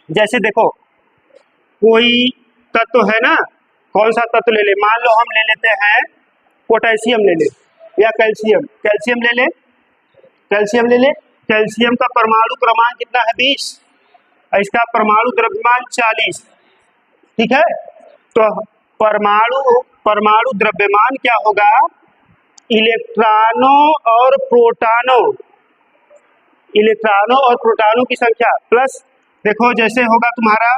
जैसे देखो, कोई तत्व है ना, कौन सा तत्व ले ले, मान लो हम ले लेते हैं पोटेशियम ले ले या कैल्शियम, कैल्शियम ले ले, कैल्शियम ले ले। कैल्शियम का परमाणु क्रमांक कितना है? 20। इसका परमाणु द्रव्यमान 40। ठीक है, तो परमाणु परमाणु द्रव्यमान क्या होगा? इलेक्ट्रॉनों और प्रोटॉनों, इलेक्ट्रॉनों और प्रोटॉनों की संख्या प्लस, देखो जैसे होगा तुम्हारा,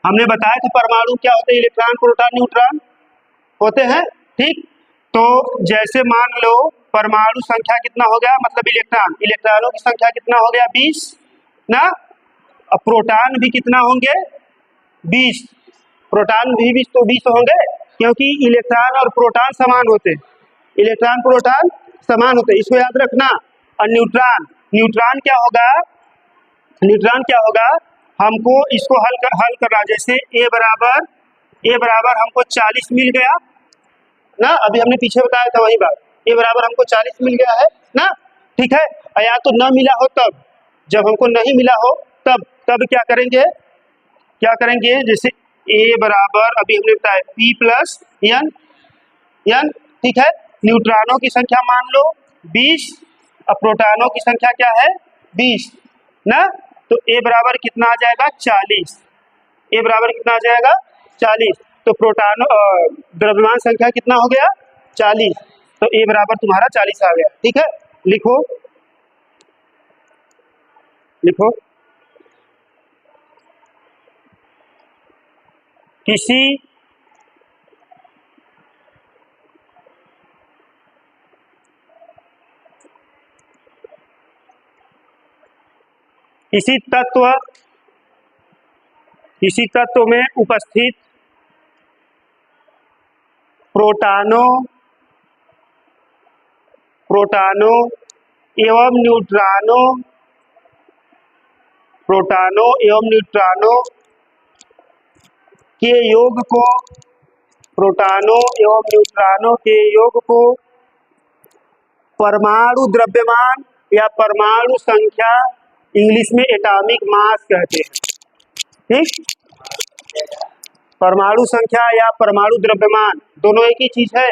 हमने बताया था परमाणु क्या होते हैं, इलेक्ट्रॉन प्रोटॉन न्यूट्रॉन होते हैं। ठीक, तो जैसे मान लो परमाणु संख्या कितना हो गया, मतलब इलेक्ट्रॉन, इलेक्ट्रॉनों की संख्या कितना हो गया? 20 ना। अब प्रोटॉन भी कितना होंगे? 20। प्रोटॉन भी 20, तो 20 होंगे, क्योंकि इलेक्ट्रॉन और प्रोटॉन समान होते हैं, इलेक्ट्रॉन प्रोटॉन समान होते हैं, इसको याद रखना। और न्यूट्रॉन, न्यूट्रॉन क्या होगा? न्यूट्रॉन क्या होगा? हमको इसको हल करना, जैसे ए बराबर हमको 40 मिल गया ना, अभी हमने पीछे बताया था वही बात, ए बराबर हमको 40 मिल गया है ना। ठीक है, या तो न मिला हो तब, जब हमको नहीं मिला हो तब क्या करेंगे, क्या करेंगे, जैसे ए बराबर अभी हमने बताया पी प्लस एन, एन। ठीक है, न्यूट्रॉनों की संख्या मान लो 20 और प्रोटॉनों की संख्या क्या है? 20 ना। तो ए बराबर कितना आ जाएगा? 40। ए बराबर कितना आ जाएगा? 40। तो प्रोटॉन द्रव्यमान संख्या कितना हो गया? 40। तो ए बराबर तुम्हारा 40 आ गया। ठीक है, लिखो लिखो, किसी किसी तत्व में उपस्थित प्रोटॉनों एवं न्यूट्रॉनों, प्रोटॉनों एवं न्यूट्रॉनों के योग को, प्रोटॉनों एवं न्यूट्रॉनों के योग को परमाणु द्रव्यमान या परमाणु संख्या, इंग्लिश में एटॉमिक मास कहते हैं। ठीक, परमाणु संख्या या परमाणु द्रव्यमान दोनों एक ही चीज है,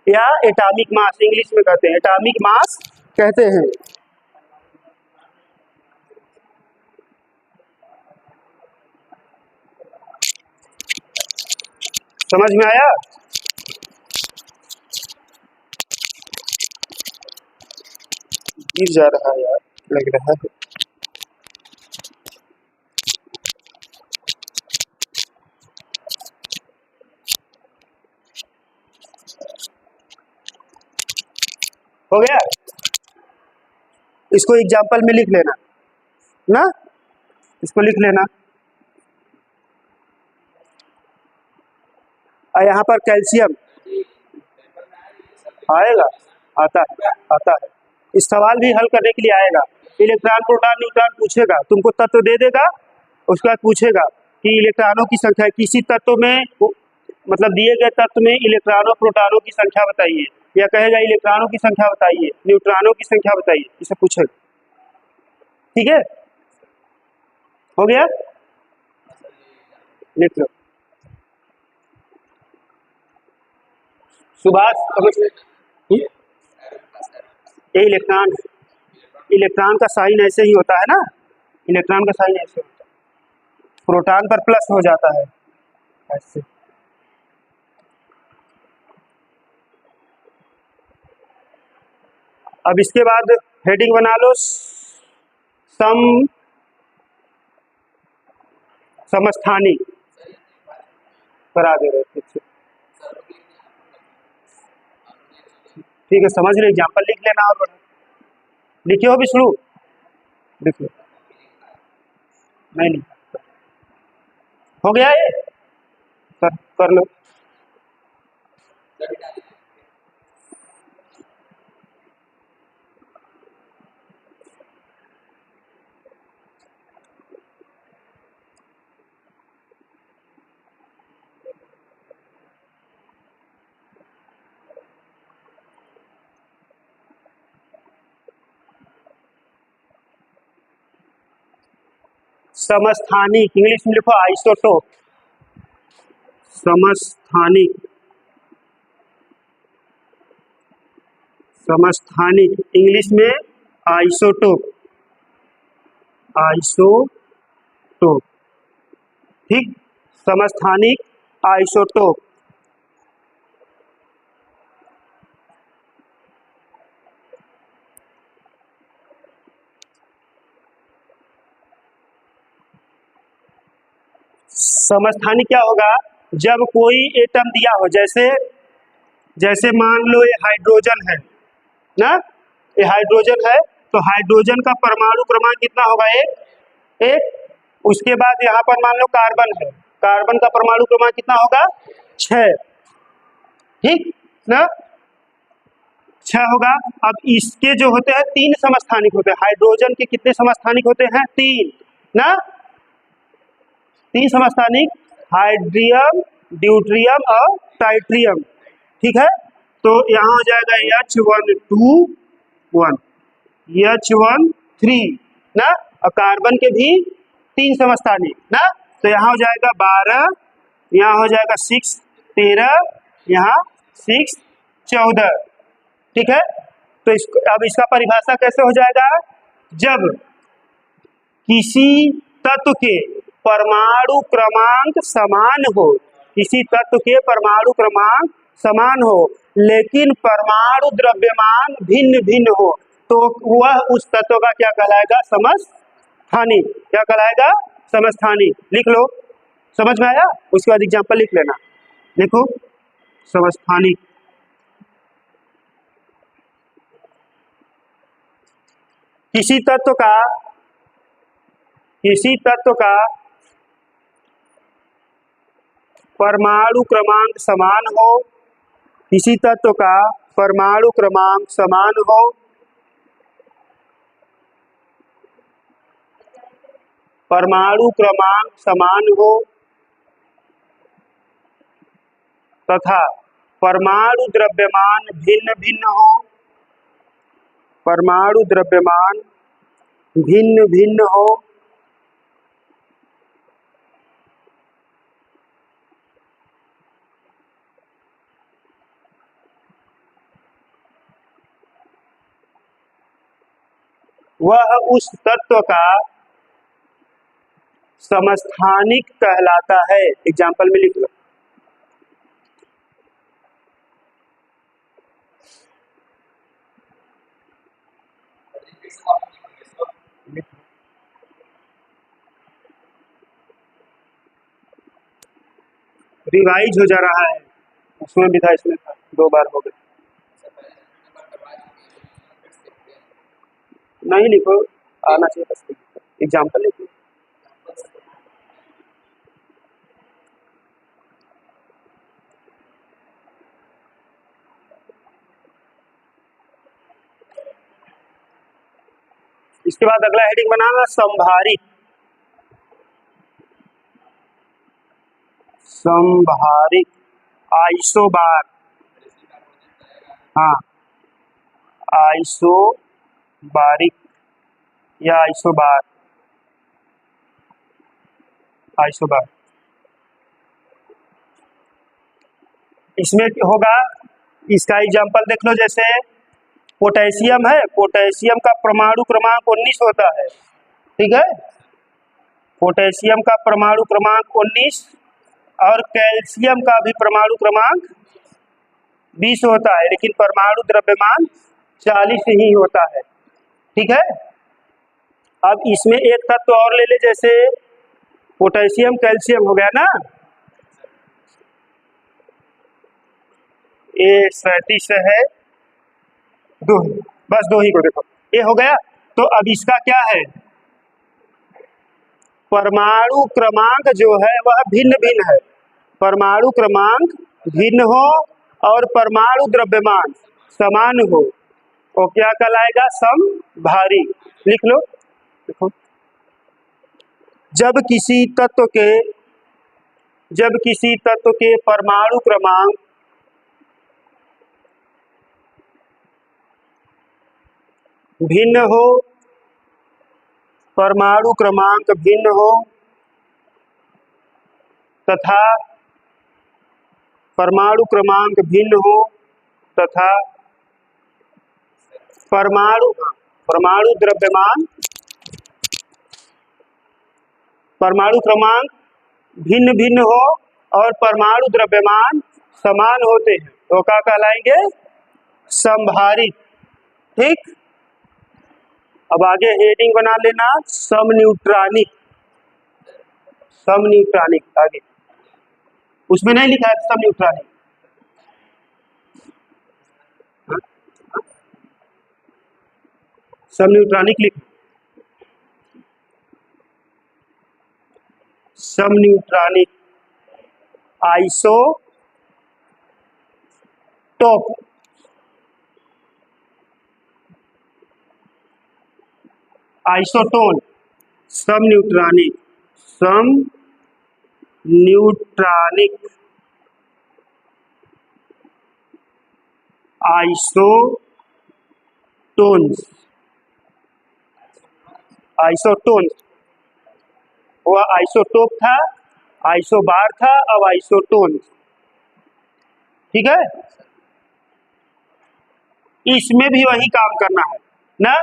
या एटॉमिक मास इंग्लिश में कहते हैं, एटॉमिक मास कहते हैं। समझ में आया? गिर जा रहा है यार, लग रहा है। हो गया, इसको एग्जाम्पल में लिख लेना ना, इसको लिख लेना। और यहाँ पर कैल्शियम आएगा, आता है, इस सवाल भी हल करने के लिए आएगा। इलेक्ट्रॉन प्रोटॉन न्यूट्रॉन पूछेगा, तुमको तत्व दे देगा, उसके बाद पूछेगा कि इलेक्ट्रॉनों की संख्या किसी तत्व में, मतलब दिए गए तत्व में इलेक्ट्रॉनों प्रोटॉनों की संख्या बताइए, या कहेगा इलेक्ट्रॉनों की संख्या बताइए, न्यूट्रॉनों की संख्या बताइए, इसे पूछेगा। ठीक है, हो गया, लिख लो। सुभाष, ये इलेक्ट्रॉन, इलेक्ट्रॉन का साइन ऐसे ही होता है ना, इलेक्ट्रॉन का साइन ऐसे होता है, प्रोटॉन पर प्लस हो जाता है ऐसे। अब इसके बाद हेडिंग बना लो, समस्थानी करा दे रहे थे। ठीक है, समझ लो, एग्जाम्पल लिख लेना। और लिखे हो विष्णु? लिख लो, नहीं लिखा, हो गया ये, कर लो। समस्थानिक, इंग्लिश में लिखो आइसोटोप, समस्थानिक, समस्थानिक इंग्लिश में आइसोटोप, आइसोटोप, ठीक, समस्थानिक आइसोटोप। समस्थानिक क्या होगा, जब कोई एटम दिया हो, जैसे जैसे मान लो ये हाइड्रोजन है ना, ये हाइड्रोजन है, तो हाइड्रोजन का परमाणु क्रमांक कितना होगा, एक एक। उसके बाद यहाँ पर मान लो कार्बन है, कार्बन का परमाणु क्रमांक कितना होगा, 6, ठीक ना, 6 होगा। अब इसके जो होते हैं 3 समस्थानिक होते हैं, हाइड्रोजन के कितने समस्थानिक होते हैं, 3 ना, 3 समस्थानिक, हाइड्रियम, ड्यूट्रियम और टाइट्रियम, ठीक है। तो यहाँ हो जाएगा H1 2 1, H1 3 ना, और कार्बन के भी 3 समस्थानिक ना, तो यहाँ हो जाएगा 12, यहाँ हो जाएगा 6 13, यहाँ 6 14, ठीक है। तो अब इसका परिभाषा कैसे हो जाएगा, जब किसी तत्व के परमाणु क्रमांक समान हो, किसी तत्व के परमाणु क्रमांक समान हो लेकिन परमाणु द्रव्यमान भिन्न भिन्न हो, तो वह उस तत्व का क्या कहलाएगा, समस्थानिक, क्या कहलाएगा, समस्थानिक। लिख लो, समझ में आया, उसके बाद एग्जाम्पल लिख लेना, देखो समस्थानिक, किसी तत्व का परमाणु क्रमांक समान हो, किसी तत्व का परमाणु क्रमांक समान हो, परमाणु क्रमांक समान हो तथा परमाणु द्रव्यमान भिन्न भिन्न हो, परमाणु द्रव्यमान भिन्न भिन्न हो, वह उस तत्व का समस्थानिक कहलाता है। एग्जाम्पल में लिख लो, रिवाइज हो जा रहा है, उसमें भी था, इसमें था, 2 बार हो गए, नहीं लिखो, आना चाहिए बस, एग्जाम्पल लिख लो। इसके बाद अगला हेडिंग बनाना संभारित, संभारित आइसोबार, हाँ आइसोबारिक या आइसोबार, आइसोबार। इसमें होगा, इसका एग्जाम्पल देख लो, जैसे पोटेशियम है, पोटेशियम का परमाणु क्रमांक 19 होता है, ठीक है, पोटेशियम का परमाणु क्रमांक 19 और कैल्शियम का भी परमाणु क्रमांक 20 होता है, लेकिन परमाणु द्रव्यमान 40 ही होता है, ठीक है। अब इसमें एक तत्व और ले ले, जैसे पोटेशियम कैल्शियम हो गया ना, ये 37 है, 2, बस 2 ही को देखो, ये हो गया। तो अब इसका क्या है, परमाणु क्रमांक जो है वह भिन्न भिन्न है, परमाणु क्रमांक भिन्न हो और परमाणु द्रव्यमान समान हो, तो क्या कहलाएगा, समभारी। लिख लो, देखो, जब किसी तत्व के परमाणु क्रमांक भिन्न हो परमाणु क्रमांक भिन्न हो तथा परमाणु क्रमांक भिन्न हो तथा परमाणु परमाणु द्रव्यमान परमाणु क्रमांक भिन्न भिन्न हो और परमाणु द्रव्यमान समान होते हैं तो क्या कहलाएंगे? समभारित। ठीक, अब आगे हेडिंग बना लेना समन्यूट्रॉनिक। समन्यूट्रॉनिक आगे उसमें नहीं लिखा है समन्यूट्रॉनिक। समन्यूट्रॉनिक लिख। समन्यूट्रॉनिक आइसोटोप आइसोटोन समन्यूट्रॉनिक समन्यूट्रॉनिक आइसोटोन्स आइसोटोन वह आइसोटोप था, आइसोबार था, अब आइसोटोन। ठीक है, इसमें भी वही काम करना है ना।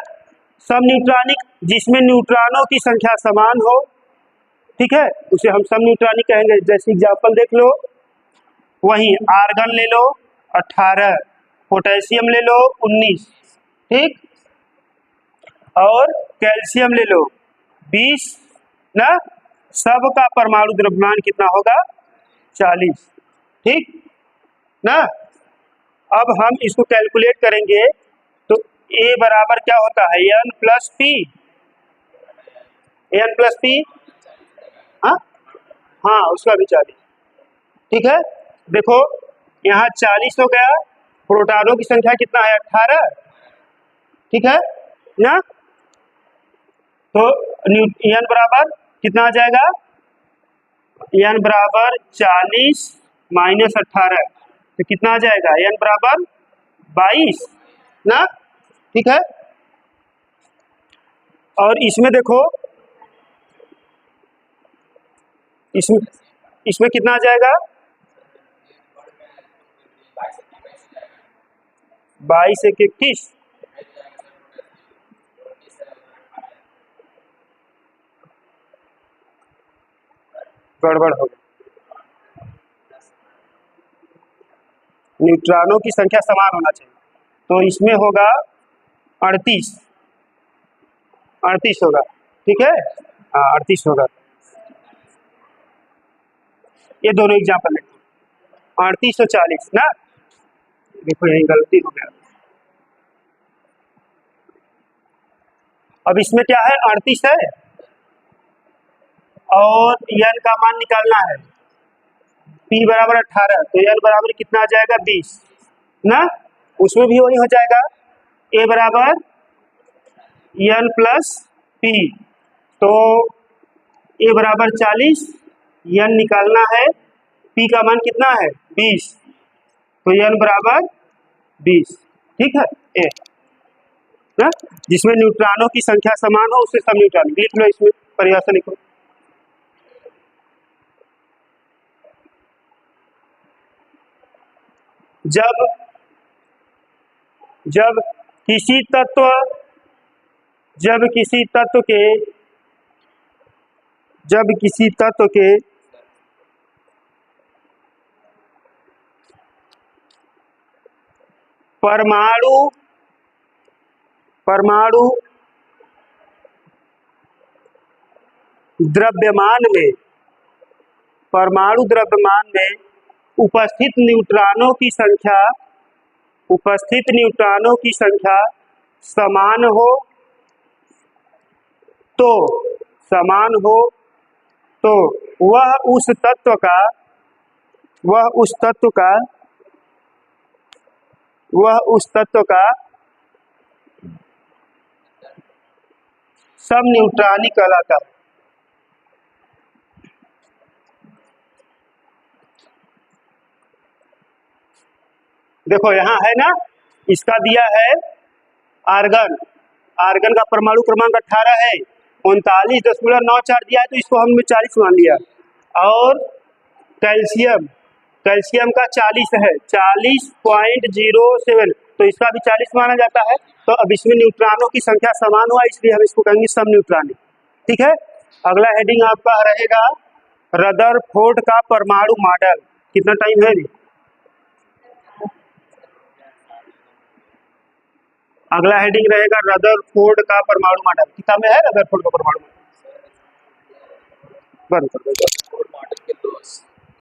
समन्यूट्रॉनिक जिसमें न्यूट्रॉनों की संख्या समान हो, ठीक है, उसे हम समन्यूट्रॉनिक कहेंगे। जैसे एग्जांपल देख लो, वहीं आर्गन ले लो 18, पोटेशियम ले लो 19, ठीक, और कैल्शियम ले लो 20 ना। सब का परमाणु द्रव्यमान कितना होगा? 40। ठीक ना। अब हम इसको कैलकुलेट करेंगे तो A बराबर क्या होता है? N plus P. N plus P, हाँ उसका भी 40। ठीक है, देखो यहाँ 40 हो गया, प्रोटॉनों की संख्या कितना है? 18। ठीक है ना, तो N बराबर कितना आ जाएगा? N बराबर 40 माइनस 18 तो कितना आ जाएगा? N बराबर 22 ना। ठीक है, और इसमें देखो, इसमें कितना आ जाएगा? 22 एक 21। गड़बड़ हो गई, न्यूट्रॉनों की संख्या समान होना चाहिए, तो इसमें होगा 38 होगा। ठीक है, हाँ 38 होगा। ये दोनों एग्जाम्पल देखो, 38 और 40 ना। देखो यही गलती हो गया। अब इसमें क्या है? 38 है और n का मान निकालना है। P बराबर 18 तो n बराबर कितना आ जाएगा? 20 ना। उसमें भी वही हो जाएगा, A बराबर n प्लस P, तो A बराबर 40, n निकालना है, P का मान कितना है? 20, तो n बराबर 20। ठीक है, A ना, जिसमें न्यूट्रॉनों की संख्या समान हो उसे समन्यूट्रॉनिक लिख लो। इसमें परिभाषा लिखो, जब किसी तत्व के परमाणु द्रव्यमान में उपस्थित न्यूट्रॉनों की संख्या समान हो तो वह उस तत्व का समन्यूट्रॉनिक कहलाता है। देखो यहाँ है ना, इसका दिया है आर्गन का परमाणु क्रमांक 18 है, 39.94 दिया है तो इसको हमने 40 मान लिया। और कैल्शियम, कैल्शियम का 40 है, 40.07, तो इसका भी 40 माना जाता है। तो अब इसमें न्यूट्रॉनों की संख्या समान हुआ, इसलिए हम इसको कहेंगे सम न्यूट्रॉनिक। ठीक है, अगला हेडिंग आपका रहेगा रदरफोर्ड का परमाणु मॉडल। कितना टाइम है? अगला हेडिंग रहेगा रदरफोर्ड का परमाणु मॉडल। किताब में है रदरफोर्ड का परमाणु मॉडल? बंद कर दो।